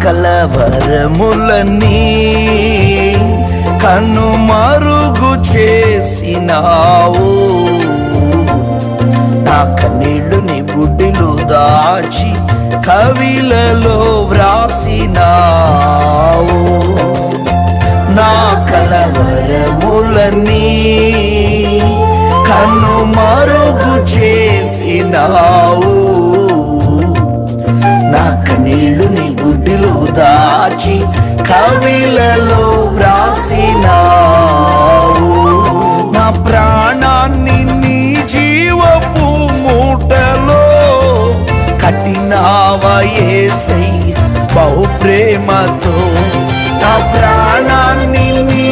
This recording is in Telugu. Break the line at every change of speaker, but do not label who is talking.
కలవరములన్నీ కనుమరుగు చేసినావు. నా కన్నీళ్ళు నీ బుడ్డిలో దాచి కవిలలో వ్రాసినావు. నా కలవరములన్నీ కనుమరుగు చేసినావు. నా కన్నీళ్ళు నీ బుడ్డిలో దాచి కవిలలో వ్రాసినావు. నా ప్రాణాన్ని నీ జీవపు మూటలో కట్టినావా యేసయ్య బహు ప్రేమతో. నా ప్రాణాన్ని నీ